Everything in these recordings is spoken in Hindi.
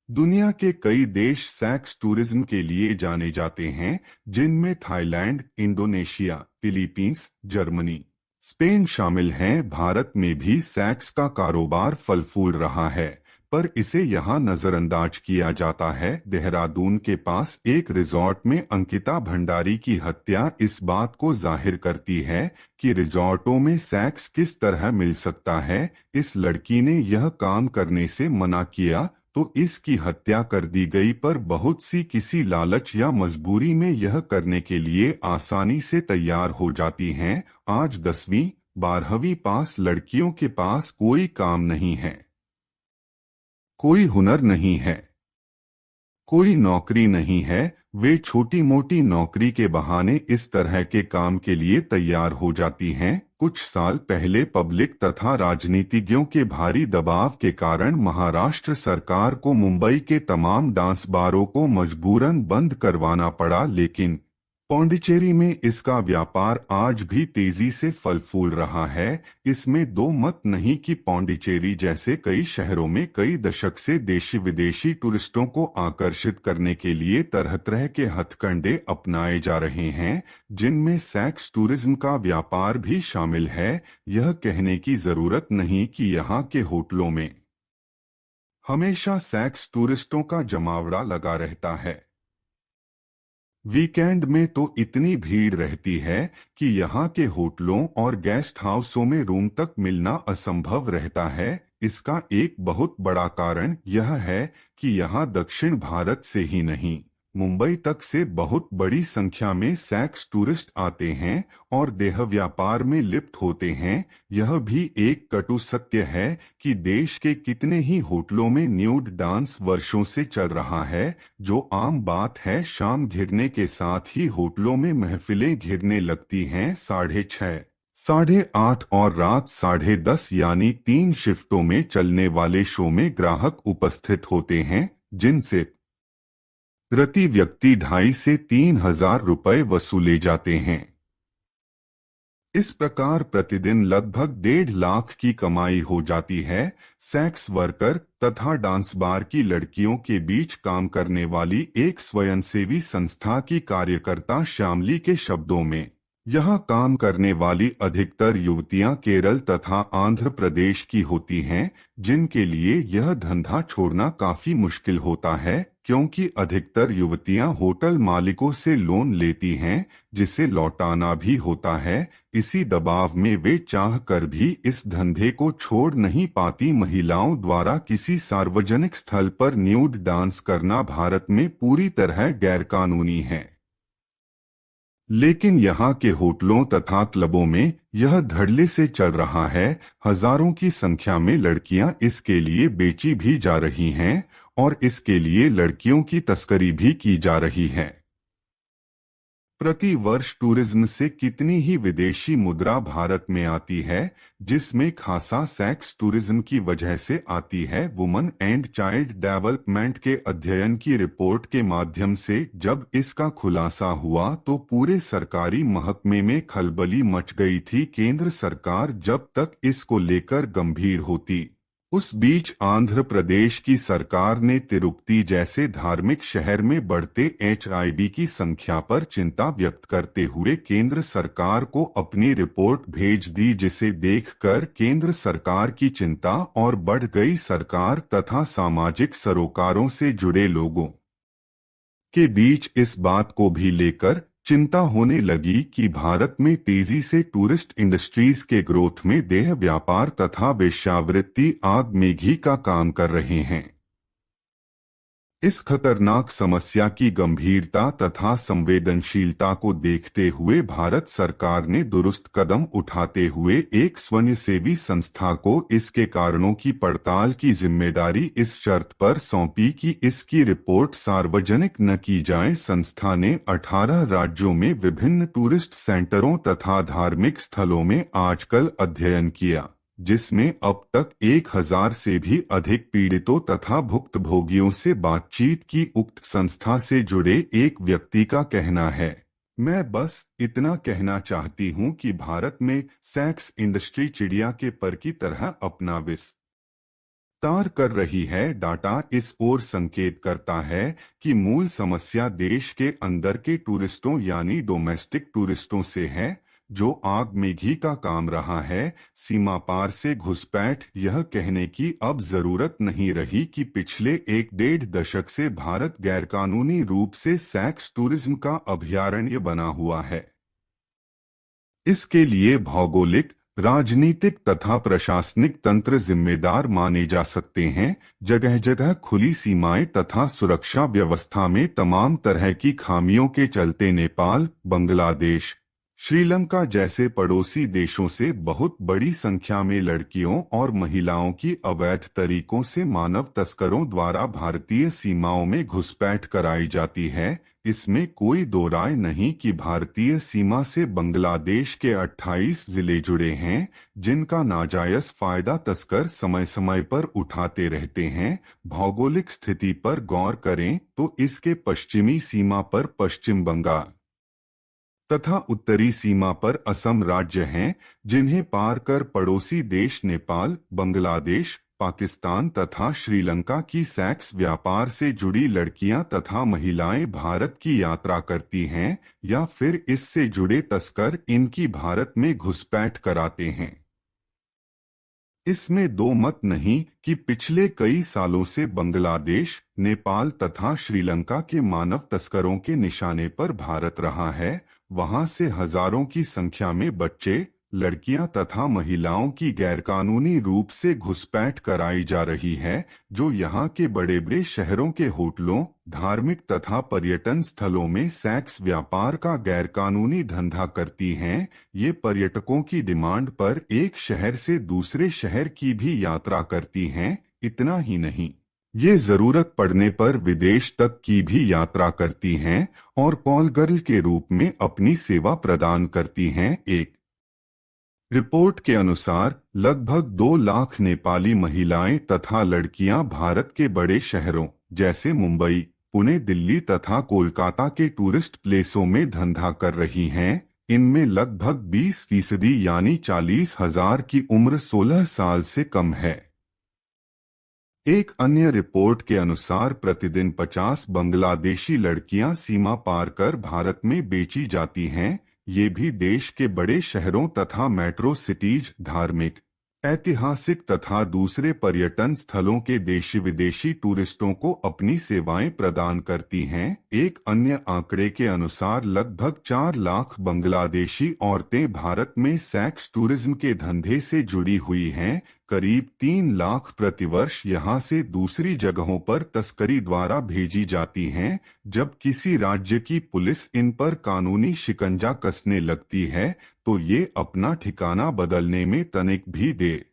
दुनिया के कई देश सेक्स टूरिज्म के लिए जाने जाते हैं, जिनमें Thailand, Indonesia, Philippines, Germany, Spain शामिल हैं। भारत में भी सेक्स का कारोबार फल फूल रहा है, पर इसे यहाँ नजरअंदाज किया जाता है। देहरादून के पास एक रिजॉर्ट में अंकिता भंडारी की हत्या इस बात को जाहिर करती है कि रिजॉर्टों में सेक्स किस तरह मिल सकता है। इस लड़की ने यह काम करने से मना किया तो इसकी हत्या कर दी गई, पर बहुत सी किसी लालच या मजबूरी में यह करने के लिए आसानी से तैयार हो जाती हैं। आज 10वीं 12वीं पास लड़कियों के पास कोई काम नहीं है, कोई हुनर नहीं है, कोई नौकरी नहीं है। वे छोटी मोटी नौकरी के बहाने इस तरह के काम के लिए तैयार हो जाती हैं। कुछ साल पहले पब्लिक तथा राजनीतिज्ञों के भारी दबाव के कारण महाराष्ट्र सरकार को मुंबई के तमाम डांस बारों को मजबूरन बंद करवाना पड़ा, लेकिन पौंडीचेरी में इसका व्यापार आज भी तेजी से फल फूल रहा है। इसमें दो मत नहीं कि पौंडीचेरी जैसे कई शहरों में कई दशक से देशी विदेशी टूरिस्टों को आकर्षित करने के लिए तरह तरह के हथकंडे अपनाए जा रहे हैं, जिनमें सेक्स टूरिज्म का व्यापार भी शामिल है। यह कहने की जरूरत नहीं कि यहाँ के होटलों में हमेशा सेक्स टूरिस्टों का जमावड़ा लगा रहता है। वीकेंड में तो इतनी भीड़ रहती है कि यहाँ के होटलों और गेस्ट हाउसों में रूम तक मिलना असंभव रहता है। इसका एक बहुत बड़ा कारण यह है कि यहाँ दक्षिण भारत से ही नहीं, मुंबई तक से बहुत बड़ी संख्या में सेक्स टूरिस्ट आते हैं और देह व्यापार में लिप्त होते हैं। यह भी एक कटु सत्य है कि देश के कितने ही होटलों में न्यूड डांस वर्षों से चल रहा है, जो आम बात है। शाम घिरने के साथ ही होटलों में महफिलें घिरने लगती हैं। 6:30, 8:30 और रात 10:30 यानी 3 शिफ्टों में चलने वाले शो में ग्राहक उपस्थित होते हैं, जिनसे प्रति व्यक्ति 2,500 से 3,000 रुपए वसूले जाते हैं। इस प्रकार प्रतिदिन लगभग 1.5 लाख की कमाई हो जाती है। सेक्स वर्कर तथा डांस बार की लड़कियों के बीच काम करने वाली एक स्वयंसेवी संस्था की कार्यकर्ता श्यामली के शब्दों में, यहाँ काम करने वाली अधिकतर युवतियां केरल तथा आंध्र प्रदेश की होती हैं, जिनके लिए यह धंधा छोड़ना काफी मुश्किल होता है, क्योंकि अधिकतर युवतियां होटल मालिकों से लोन लेती हैं, जिसे लौटाना भी होता है। इसी दबाव में वे चाह कर भी इस धंधे को छोड़ नहीं पाती। महिलाओं द्वारा किसी सार्वजनिक स्थल पर न्यूड डांस करना भारत में पूरी तरह गैरकानूनी है, लेकिन यहाँ के होटलों तथा क्लबों में यह धड़ल्ले से चल रहा है। हजारों की संख्या में लड़कियां इसके लिए बेची भी जा रही हैं और इसके लिए लड़कियों की तस्करी भी की जा रही है। प्रति वर्ष टूरिज्म से कितनी ही विदेशी मुद्रा भारत में आती है, जिसमें खासा सेक्स टूरिज्म की वजह से आती है। वुमन एंड चाइल्ड डेवलपमेंट के अध्ययन की रिपोर्ट के माध्यम से जब इसका खुलासा हुआ तो पूरे सरकारी महकमे में खलबली मच गई थी। केंद्र सरकार जब तक इसको लेकर गंभीर होती, उस बीच आंध्र प्रदेश की सरकार ने तिरुपति जैसे धार्मिक शहर में बढ़ते HIV की संख्या पर चिंता व्यक्त करते हुए केंद्र सरकार को अपनी रिपोर्ट भेज दी, जिसे देखकर केंद्र सरकार की चिंता और बढ़ गई। सरकार तथा सामाजिक सरोकारों से जुड़े लोगों के बीच इस बात को भी लेकर चिंता होने लगी कि भारत में तेजी से टूरिस्ट इंडस्ट्रीज के ग्रोथ में देह व्यापार तथा वेश्यावृत्ति आग मेघी का काम कर रहे हैं। इस खतरनाक समस्या की गंभीरता तथा संवेदनशीलता को देखते हुए भारत सरकार ने दुरुस्त कदम उठाते हुए एक स्वयंसेवी संस्था को इसके कारणों की पड़ताल की जिम्मेदारी इस शर्त पर सौंपी कि इसकी रिपोर्ट सार्वजनिक न की जाए। संस्था ने 18 राज्यों में विभिन्न टूरिस्ट सेंटरों तथा धार्मिक स्थलों में आजकल अध्ययन किया, जिसमें अब तक 1,000 से भी अधिक पीड़ितों तथा भुक्तभोगियों से बातचीत की। उक्त संस्था से जुड़े एक व्यक्ति का कहना है, मैं बस इतना कहना चाहती हूं कि भारत में सेक्स इंडस्ट्री चिड़िया के पर की तरह अपना तार कर रही है। डाटा इस ओर संकेत करता है कि मूल समस्या देश के अंदर के टूरिस्टों यानी डोमेस्टिक टूरिस्टों से है, जो आग में घी का काम रहा है। सीमा पार से घुसपैठ, यह कहने की अब जरूरत नहीं रही कि पिछले 1-1.5 दशक से भारत गैरकानूनी रूप से सेक्स टूरिज्म का अभयारण्य बना हुआ है। इसके लिए भौगोलिक, राजनीतिक तथा प्रशासनिक तंत्र जिम्मेदार माने जा सकते हैं। जगह जगह खुली सीमाएं तथा सुरक्षा व्यवस्था में तमाम तरह की खामियों के चलते नेपाल, बांग्लादेश, श्रीलंका जैसे पड़ोसी देशों से बहुत बड़ी संख्या में लड़कियों और महिलाओं की अवैध तरीकों से मानव तस्करों द्वारा भारतीय सीमाओं में घुसपैठ कराई जाती है। इसमें कोई दो राय नहीं कि भारतीय सीमा से बांग्लादेश के 28 जिले जुड़े हैं, जिनका नाजायज फायदा तस्कर समय समय पर उठाते रहते हैं। भौगोलिक स्थिति पर गौर करें तो इसके पश्चिमी सीमा पर पश्चिम बंगाल तथा उत्तरी सीमा पर असम राज्य हैं, जिन्हें पार कर पड़ोसी देश नेपाल, बांग्लादेश, पाकिस्तान तथा श्रीलंका की सेक्स व्यापार से जुड़ी लड़कियां तथा महिलाएं भारत की यात्रा करती हैं, या फिर इससे जुड़े तस्कर इनकी भारत में घुसपैठ कराते हैं। इसमें दो मत नहीं कि पिछले कई सालों से बांग्लादेश, नेपाल तथा श्रीलंका के मानव तस्करों के निशाने पर भारत रहा है। वहां से हजारों की संख्या में बच्चे, लड़कियां तथा महिलाओं की गैरकानूनी रूप से घुसपैठ कराई जा रही है, जो यहां के बड़े बड़े शहरों के होटलों, धार्मिक तथा पर्यटन स्थलों में सेक्स व्यापार का गैरकानूनी धंधा करती हैं। ये पर्यटकों की डिमांड पर एक शहर से दूसरे शहर की भी यात्रा करती हैं। इतना ही नहीं, ये जरूरत पड़ने पर विदेश तक की भी यात्रा करती हैं और कॉल गर्ल के रूप में अपनी सेवा प्रदान करती हैं। एक रिपोर्ट के अनुसार लगभग 2 लाख नेपाली महिलाएं तथा लड़कियां भारत के बड़े शहरों जैसे मुंबई, पुणे, दिल्ली तथा कोलकाता के टूरिस्ट प्लेसों में धंधा कर रही हैं। इनमें लगभग 20% यानी 40,000 की उम्र 16 साल से कम है। एक अन्य रिपोर्ट के अनुसार प्रतिदिन 50 बांग्लादेशी लड़कियां सीमा पार कर भारत में बेची जाती हैं। ये भी देश के बड़े शहरों तथा मेट्रो सिटीज, धार्मिक, ऐतिहासिक तथा दूसरे पर्यटन स्थलों के देशी विदेशी टूरिस्टों को अपनी सेवाएं प्रदान करती हैं। एक अन्य आंकड़े के अनुसार लगभग 4 लाख बांग्लादेशी औरतें भारत में सेक्स टूरिज्म के धंधे से जुड़ी हुई हैं। करीब 3 लाख प्रतिवर्ष यहां से दूसरी जगहों पर तस्करी द्वारा भेजी जाती हैं। जब किसी राज्य की पुलिस इन पर कानूनी शिकंजा कसने लगती है तो ये अपना ठिकाना बदलने में तनिक भी देर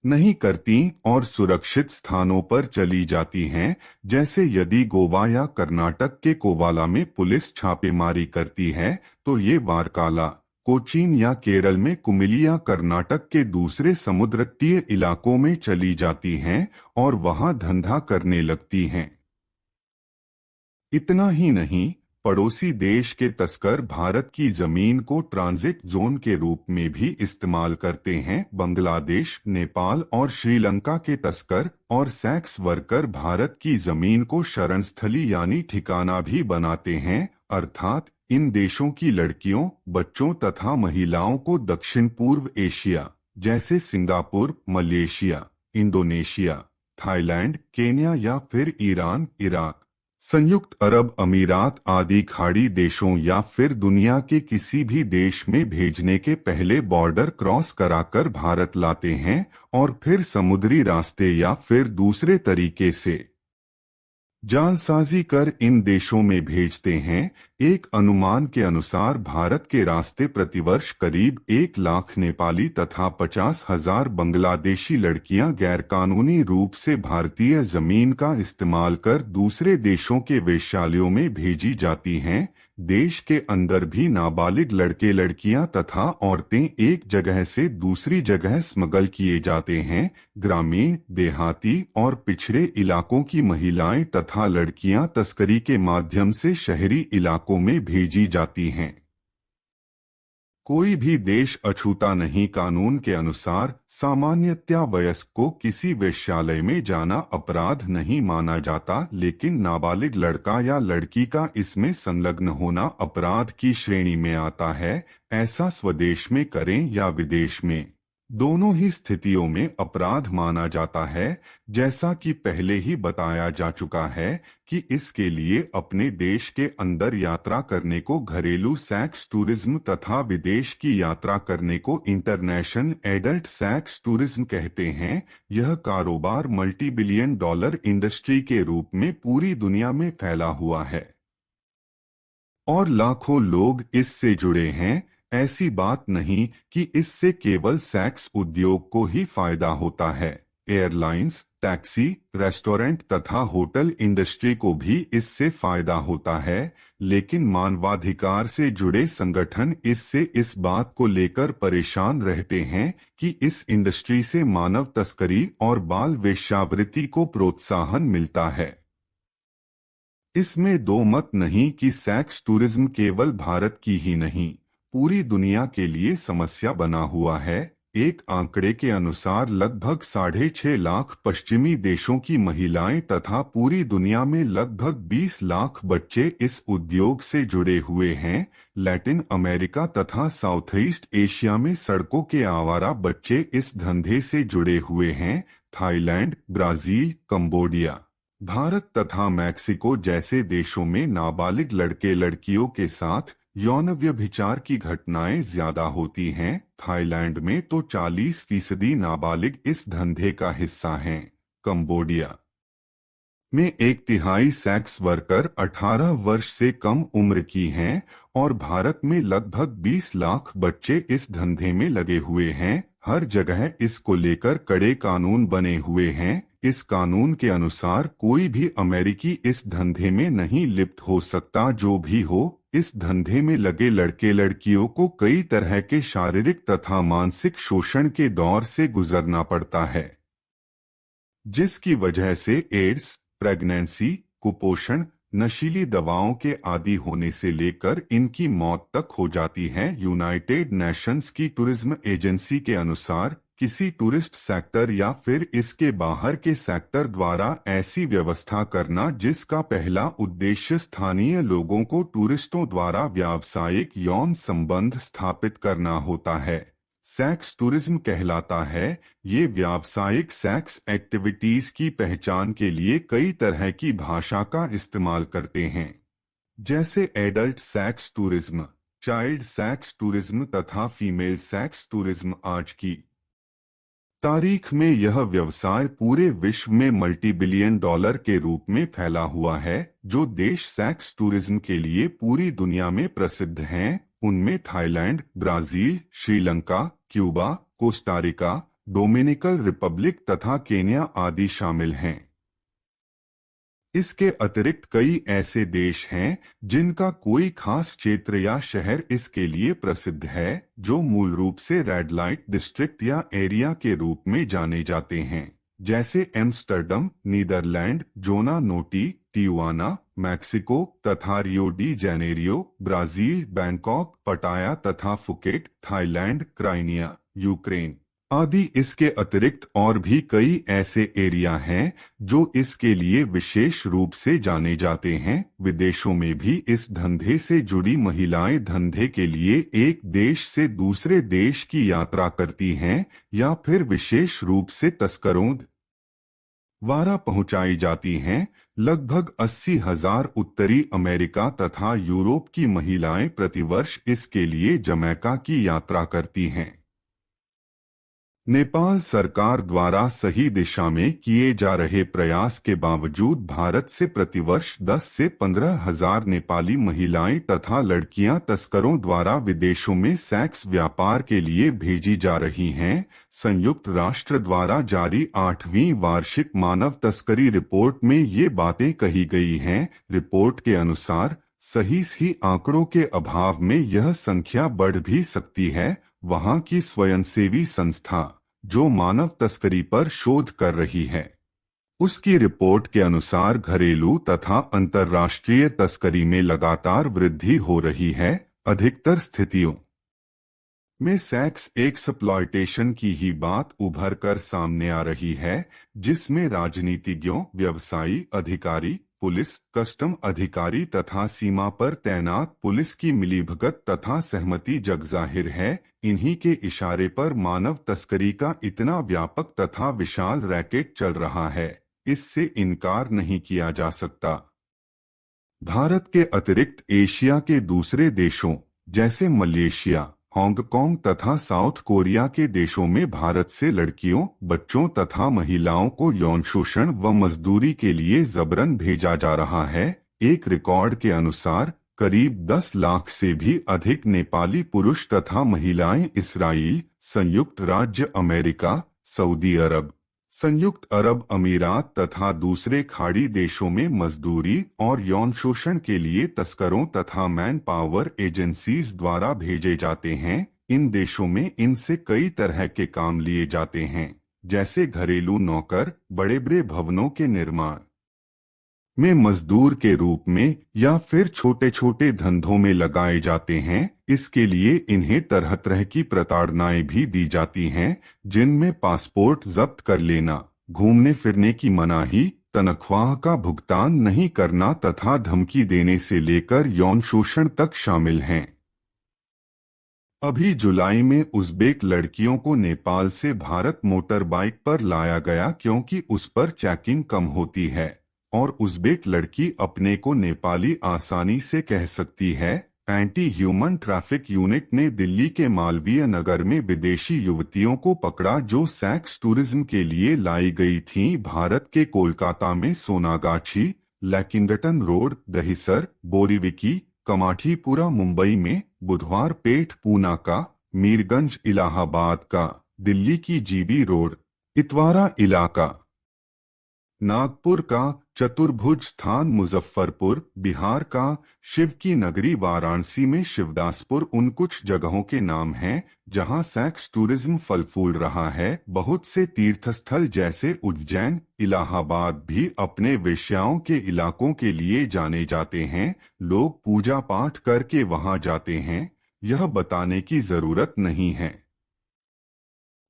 नहीं करती और सुरक्षित स्थानों पर चली जाती हैं। जैसे यदि गोवा या कर्नाटक के कोवाला में पुलिस छापेमारी करती है तो ये वारकाला, कोचीन या केरल में कुमिलिया कर्नाटक के दूसरे समुद्र तटीय इलाकों में चली जाती हैं और वहां धंधा करने लगती हैं। इतना ही नहीं, पड़ोसी देश के तस्कर भारत की जमीन को ट्रांजिट जोन के रूप में भी इस्तेमाल करते हैं। बांग्लादेश, नेपाल और श्रीलंका के तस्कर और सेक्स वर्कर भारत की जमीन को शरणस्थली यानी ठिकाना भी बनाते हैं, अर्थात इन देशों की लड़कियों, बच्चों तथा महिलाओं को दक्षिण पूर्व एशिया जैसे Singapore, Malaysia, Indonesia, Thailand, Kenya या फिर ईरान, इराक, संयुक्त अरब अमीरात आदि खाड़ी देशों या फिर दुनिया के किसी भी देश में भेजने के पहले बॉर्डर क्रॉस कराकर भारत लाते हैं और फिर समुद्री रास्ते या फिर दूसरे तरीके से जालसाजी कर इन देशों में भेजते हैं। एक अनुमान के अनुसार भारत के रास्ते प्रतिवर्ष करीब 1 लाख नेपाली तथा 50,000 बांग्लादेशी लड़कियां गैरकानूनी रूप से भारतीय जमीन का इस्तेमाल कर दूसरे देशों के वेश्यालयों में भेजी जाती हैं। देश के अंदर भी नाबालिग लड़के लड़कियां तथा औरतें एक जगह से दूसरी जगह स्मगल किए जाते हैं। ग्रामीण, देहाती और पिछड़े इलाकों की महिलाएं तथा लड़कियां तस्करी के माध्यम से शहरी इलाकों में भेजी जाती हैं। कोई भी देश अछूता नहीं। कानून के अनुसार सामान्यतया वयस्क को किसी वेश्यालय में जाना अपराध नहीं माना जाता, लेकिन नाबालिग लड़का या लड़की का इसमें संलग्न होना अपराध की श्रेणी में आता है। ऐसा स्वदेश में करें या विदेश में, दोनों ही स्थितियों में अपराध माना जाता है। जैसा कि पहले ही बताया जा चुका है कि इसके लिए अपने देश के अंदर यात्रा करने को घरेलू सेक्स टूरिज्म तथा विदेश की यात्रा करने को इंटरनेशनल एडल्ट सेक्स टूरिज्म कहते हैं। यह कारोबार मल्टी बिलियन डॉलर इंडस्ट्री के रूप में पूरी दुनिया में फैला हुआ है और लाखों लोग इससे जुड़े हैं। ऐसी बात नहीं कि इससे केवल सेक्स उद्योग को ही फायदा होता है। एयरलाइंस, टैक्सी, रेस्टोरेंट तथा होटल इंडस्ट्री को भी इससे फायदा होता है, लेकिन मानवाधिकार से जुड़े संगठन इससे इस बात को लेकर परेशान रहते हैं कि इस इंडस्ट्री से मानव तस्करी और बाल वेश्यावृत्ति को प्रोत्साहन मिलता है। इसमें दो मत नहीं कि सेक्स टूरिज्म केवल भारत की ही नहीं, पूरी दुनिया के लिए समस्या बना हुआ है। एक आंकड़े के अनुसार लगभग 6.5 लाख पश्चिमी देशों की महिलाएं तथा पूरी दुनिया में लगभग 20 लाख बच्चे इस उद्योग से जुड़े हुए हैं। लैटिन अमेरिका तथा साउथ ईस्ट एशिया में सड़कों के आवारा बच्चे इस धंधे से जुड़े हुए हैं। थाईलैंड, ब्राजील, कंबोडिया, भारत तथा मैक्सिको जैसे देशों में नाबालिग लड़के लड़कियों के साथ यौन व्यभिचार की घटनाएं ज्यादा होती हैं। थाईलैंड में तो 40% नाबालिग इस धंधे का हिस्सा हैं। कंबोडिया में 1/3 सेक्स वर्कर 18 वर्ष से कम उम्र की हैं और भारत में लगभग 20 लाख बच्चे इस धंधे में लगे हुए हैं। हर जगह इसको लेकर कड़े कानून बने हुए हैं। इस कानून के अनुसार कोई भी अमेरिकी इस धंधे में नहीं लिप्त हो सकता। जो भी हो, इस धंधे में लगे लड़के लड़कियों को कई तरह के शारीरिक तथा मानसिक शोषण के दौर से गुजरना पड़ता है, जिसकी वजह से एड्स, प्रेगनेंसी, कुपोषण, नशीली दवाओं के आदी होने से लेकर इनकी मौत तक हो जाती है। यूनाइटेड नेशंस की टूरिज्म एजेंसी के अनुसार किसी टूरिस्ट सेक्टर या फिर इसके बाहर के सेक्टर द्वारा ऐसी व्यवस्था करना जिसका पहला उद्देश्य स्थानीय लोगों को टूरिस्टों द्वारा व्यावसायिक यौन संबंध स्थापित करना होता है, सेक्स टूरिज्म कहलाता है। ये व्यावसायिक सेक्स एक्टिविटीज की पहचान के लिए कई तरह की भाषा का इस्तेमाल करते हैं, जैसे adult sex tourism, child sex tourism तथा फीमेल सेक्स टूरिज्म। आज की तारीख में यह व्यवसाय पूरे विश्व में मल्टी बिलियन डॉलर के रूप में फैला हुआ है। जो देश सेक्स टूरिज्म के लिए पूरी दुनिया में प्रसिद्ध हैं, उनमें Thailand, Brazil, Sri Lanka, Cuba, Costa Rica, Dominican Republic तथा केन्या आदि शामिल हैं। इसके अतिरिक्त कई ऐसे देश हैं जिनका कोई खास क्षेत्र या शहर इसके लिए प्रसिद्ध है, जो मूल रूप से रेड लाइट डिस्ट्रिक्ट या एरिया के रूप में जाने जाते हैं, जैसे एम्स्टर्डम, नीदरलैंड, जोना नोटी, टिजुआना, मैक्सिको तथा Rio de Janeiro, Brazil, Bangkok, पटाया तथा फुकेट, थाईलैंड, क्राइमिया, यूक्रेन आदि। इसके अतिरिक्त और भी कई ऐसे एरिया हैं जो इसके लिए विशेष रूप से जाने जाते हैं। विदेशों में भी इस धंधे से जुड़ी महिलाएं धंधे के लिए एक देश से दूसरे देश की यात्रा करती हैं या फिर विशेष रूप से तस्करों द्वारा पहुंचाई जाती हैं। लगभग 80,000 उत्तरी अमेरिका तथा यूरोप की महिलाएं प्रतिवर्ष इसके लिए जमैका की यात्रा करती हैं। नेपाल सरकार द्वारा सही दिशा में किए जा रहे प्रयास के बावजूद भारत से प्रतिवर्ष 10 से 15,000 नेपाली महिलाएं तथा लड़कियां तस्करों द्वारा विदेशों में सेक्स व्यापार के लिए भेजी जा रही हैं। संयुक्त राष्ट्र द्वारा जारी 8वीं वार्षिक मानव तस्करी रिपोर्ट में ये बातें कही गई हैं। रिपोर्ट के अनुसार सही आंकड़ों के अभाव में यह संख्या बढ़ भी सकती है। वहां की स्वयंसेवी संस्था जो मानव तस्करी पर शोध कर रही है, उसकी रिपोर्ट के अनुसार घरेलू तथा अंतर्राष्ट्रीय तस्करी में लगातार वृद्धि हो रही है। अधिकतर स्थितियों में सेक्स एक्सप्लॉयटेशन की ही बात उभर कर सामने आ रही है, जिसमें राजनीतिज्ञों, व्यवसायी, अधिकारी, पुलिस, कस्टम अधिकारी तथा सीमा पर तैनात पुलिस की मिलीभगत तथा सहमति जगजाहिर है। इन्हीं के इशारे पर मानव तस्करी का इतना व्यापक तथा विशाल रैकेट चल रहा है, इससे इनकार नहीं किया जा सकता। भारत के अतिरिक्त एशिया के दूसरे देशों जैसे मलेशिया, हांगकांग तथा साउथ कोरिया के देशों में भारत से लड़कियों, बच्चों तथा महिलाओं को यौन शोषण व मजदूरी के लिए जबरन भेजा जा रहा है। एक रिकॉर्ड के अनुसार करीब 10 लाख से भी अधिक नेपाली पुरुष तथा महिलाएं इसराइल, संयुक्त राज्य अमेरिका, सऊदी अरब, संयुक्त अरब अमीरात तथा दूसरे खाड़ी देशों में मजदूरी और यौन शोषण के लिए तस्करों तथा मैन पावर एजेंसीज द्वारा भेजे जाते हैं। इन देशों में इनसे कई तरह के काम लिए जाते हैं, जैसे घरेलू नौकर, बड़े बड़े भवनों के निर्माण में मजदूर के रूप में या फिर छोटे छोटे धंधों में लगाए जाते हैं। इसके लिए इन्हें तरह तरह की प्रताड़नाएं भी दी जाती हैं, जिनमें पासपोर्ट जब्त कर लेना, घूमने फिरने की मनाही, तनख्वाह का भुगतान नहीं करना तथा धमकी देने से लेकर यौन शोषण तक शामिल हैं। अभी जुलाई में उज़्बेक लड़कियों को नेपाल से भारत मोटर बाइक पर लाया गया, क्योंकि उस पर चेकिंग कम होती है और उज़्बेक लड़की अपने को नेपाली आसानी से कह सकती है। एंटी ह्यूमन ट्रैफिक यूनिट ने दिल्ली के मालवीय नगर में विदेशी युवतियों को पकड़ा जो सेक्स टूरिज्म के लिए लाई गई थीं। भारत के कोलकाता में सोनागाछी, लैकिंगटन रोड, दहिसर, बोरीविकी, कमाठीपुरा, मुंबई में बुधवार पेठ, पूना का मीरगंज, इलाहाबाद का दिल्ली की जीबी रोड, इतवारा इलाका नागपुर का चतुर्भुज स्थान, मुजफ्फरपुर बिहार का शिव की नगरी, वाराणसी में शिवदासपुर उन कुछ जगहों के नाम हैं जहां सेक्स टूरिज्म फल फूल रहा है। बहुत से तीर्थस्थल जैसे उज्जैन, इलाहाबाद भी अपने वेश्याओं के इलाकों के लिए जाने जाते हैं। लोग पूजा पाठ करके वहां जाते हैं, यह बताने की जरूरत नहीं है।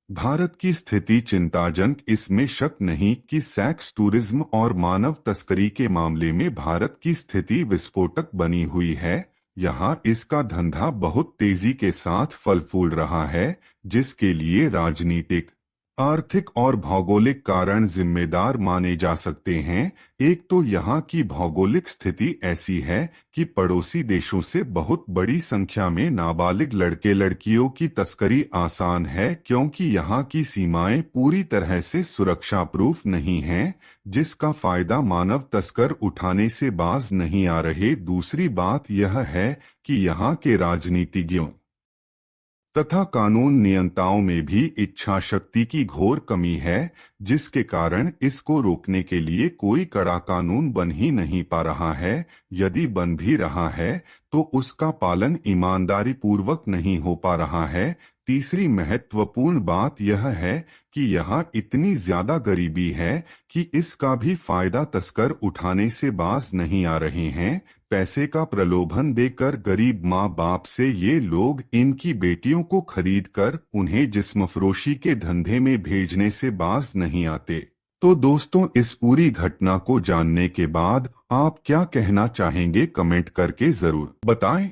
भारत की स्थिति चिंताजनक, इसमें शक नहीं कि सेक्स टूरिज्म और मानव तस्करी के मामले में भारत की स्थिति विस्फोटक बनी हुई है। यहाँ इसका धंधा बहुत तेजी के साथ फल फूल रहा है, जिसके लिए राजनीतिक, आर्थिक और भौगोलिक कारण जिम्मेदार माने जा सकते हैं। एक तो यहाँ की भौगोलिक स्थिति ऐसी है कि पड़ोसी देशों से बहुत बड़ी संख्या में नाबालिग लड़के लड़कियों की तस्करी आसान है, क्योंकि यहाँ की सीमाएं पूरी तरह से सुरक्षा प्रूफ नहीं हैं, जिसका फायदा मानव तस्कर उठाने से बाज नहीं आ रहे। दूसरी बात यह है कि यहाँ के राजनीतिज्ञों तथा कानून नियंताओं में भी इच्छा शक्ति की घोर कमी है, जिसके कारण इसको रोकने के लिए कोई कड़ा कानून बन ही नहीं पा रहा है। यदि बन भी रहा है तो उसका पालन ईमानदारी पूर्वक नहीं हो पा रहा है। तीसरी महत्वपूर्ण बात यह है कि यहाँ इतनी ज्यादा गरीबी है कि इसका भी फायदा तस्कर उठाने से बाज नहीं आ रहे हैं। पैसे का प्रलोभन देकर गरीब माँ बाप से ये लोग इनकी बेटियों को खरीदकर उन्हें जिस्मफरोशी के धंधे में भेजने से बाज नहीं आते। तो दोस्तों, इस पूरी घटना को जानने के बाद आप क्या कहना चाहेंगे, कमेंट करके जरूर बताएं।